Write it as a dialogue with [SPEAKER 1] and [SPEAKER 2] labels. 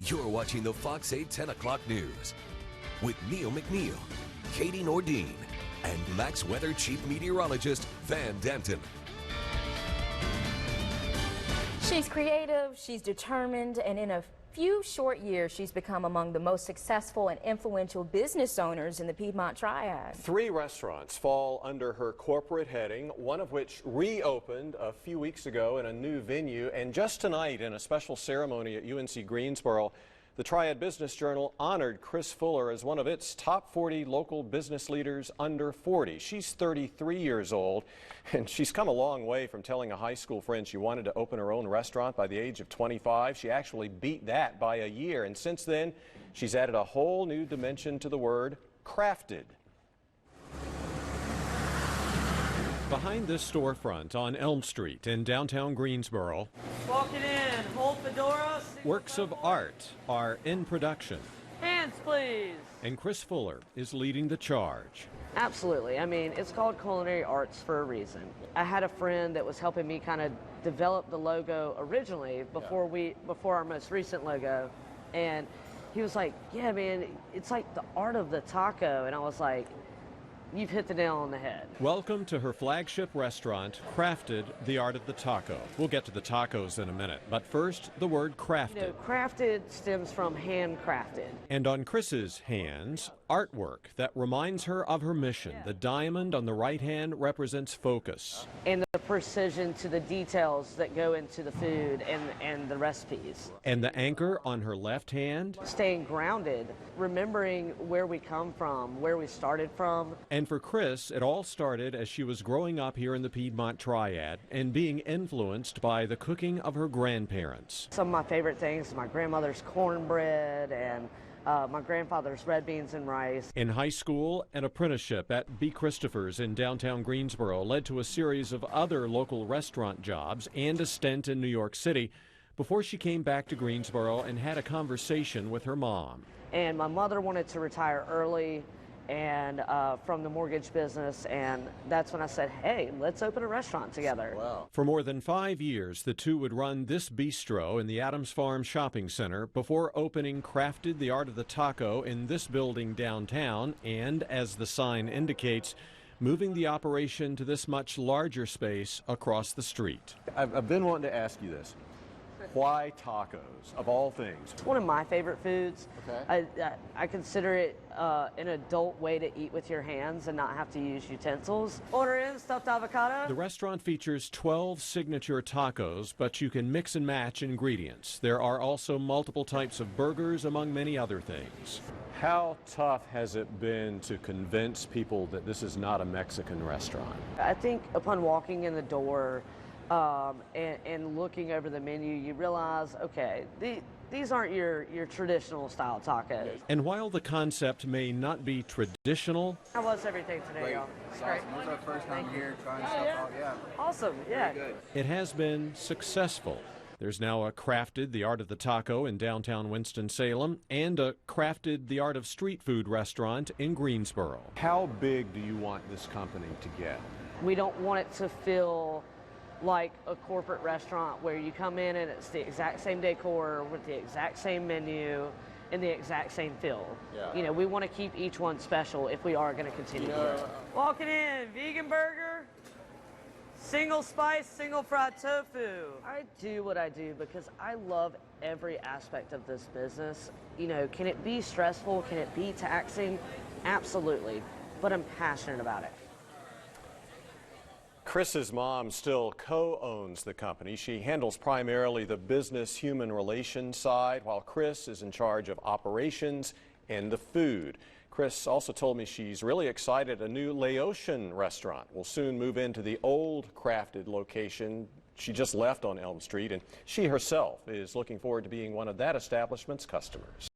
[SPEAKER 1] You're watching the Fox 8 10 o'clock news with Neill McNeill, Katie Nordine, and Max Weather Chief Meteorologist Van Danton.
[SPEAKER 2] She's creative, she's determined, and in a few short years, she's become among the most successful and influential business owners in the Piedmont Triad.
[SPEAKER 3] 3 restaurants fall under her corporate heading, one of which reopened a few weeks ago in a new venue. And just tonight, in a special ceremony at UNC Greensboro, the Triad Business Journal honored Kris Fuller as one of its top 40 local business leaders under 40. She's 33 years old, and she's come a long way from telling a high school friend she wanted to open her own restaurant by the age of 25. She actually beat that by a year, and since then, she's added a whole new dimension to the word crafted. Behind this storefront on Elm Street in downtown Greensboro,
[SPEAKER 4] walking in, hold fedora.
[SPEAKER 3] Works of art are in production.
[SPEAKER 4] Hands, please.
[SPEAKER 3] And Kris Fuller is leading the charge.
[SPEAKER 4] Absolutely. I mean, it's called culinary arts for a reason. I had a friend that was helping me kind of develop the logo originally before our most recent logo, and he was like, "Yeah, man, it's like the art of the taco," and I was like, "You've hit the nail on the head."
[SPEAKER 3] Welcome to her flagship restaurant, Crafted, the Art of the Taco. We'll get to the tacos in a minute, but first, the word crafted.
[SPEAKER 4] You know, crafted stems from handcrafted.
[SPEAKER 3] And on Kris's hands, artwork that reminds her of her mission. The diamond on the right hand represents focus.
[SPEAKER 4] And the precision to the details that go into the food and the recipes.
[SPEAKER 3] And the anchor on her left hand?
[SPEAKER 4] Staying grounded, remembering where we come from, where we started from.
[SPEAKER 3] And for Kris, it all started as she was growing up here in the Piedmont Triad and being influenced by the cooking of her grandparents.
[SPEAKER 4] Some of my favorite things, my grandmother's cornbread and my grandfather's red beans and rice.
[SPEAKER 3] In high school, an apprenticeship at B. Christopher's in downtown Greensboro led to a series of other local restaurant jobs and a stint in New York City before she came back to Greensboro and had a conversation with her mom.
[SPEAKER 4] And my mother wanted to retire early and from the mortgage business, and that's when I said, "Hey, let's open a restaurant together."
[SPEAKER 3] Wow. For more than 5 years, the two would run this bistro in the Adams Farm Shopping Center before opening Crafted, the Art of the Taco in this building downtown, and as the sign indicates, moving the operation to this much larger space across the street. I've been wanting to ask you this. Why tacos, of all things?
[SPEAKER 4] It's one of my favorite foods.
[SPEAKER 3] Okay.
[SPEAKER 4] I consider it an adult way to eat with your hands and not have to use utensils. Order in stuffed avocado.
[SPEAKER 3] The restaurant features 12 signature tacos, but you can mix and match ingredients. There are also multiple types of burgers, among many other things. How tough has it been to convince people that this is not a Mexican restaurant?
[SPEAKER 4] I think upon walking in the door, and looking over the menu, you realize, okay, these aren't your traditional style tacos.
[SPEAKER 3] And while the concept may not be traditional,
[SPEAKER 4] How was everything today, y'all?
[SPEAKER 5] It's awesome. It was our first time here trying stuff out. Yeah.
[SPEAKER 4] Awesome. Yeah.
[SPEAKER 5] Good.
[SPEAKER 3] it has been successful. There's now a Crafted, the Art of the Taco in downtown Winston-Salem, and a Crafted, the Art of Street Food restaurant in Greensboro. How big do you want this company to get?
[SPEAKER 4] We don't want it to feel like a corporate restaurant where you come in and it's the exact same decor with the exact same menu and the exact same feel.
[SPEAKER 3] Yeah.
[SPEAKER 4] You know, we want to keep each one special if we are going to continue to grow. Walking in, vegan burger, single spice, single fried tofu. I do what I do because I love every aspect of this business. You know, can it be stressful? Can it be taxing? Absolutely. But I'm passionate about it.
[SPEAKER 3] Kris's mom still co-owns the company. She handles primarily the business human relations side, while Kris is in charge of operations and the food. Kris also told me she's really excited a new Laotian restaurant will soon move into the old Crafted location she just left on Elm Street, and she herself is looking forward to being one of that establishment's customers.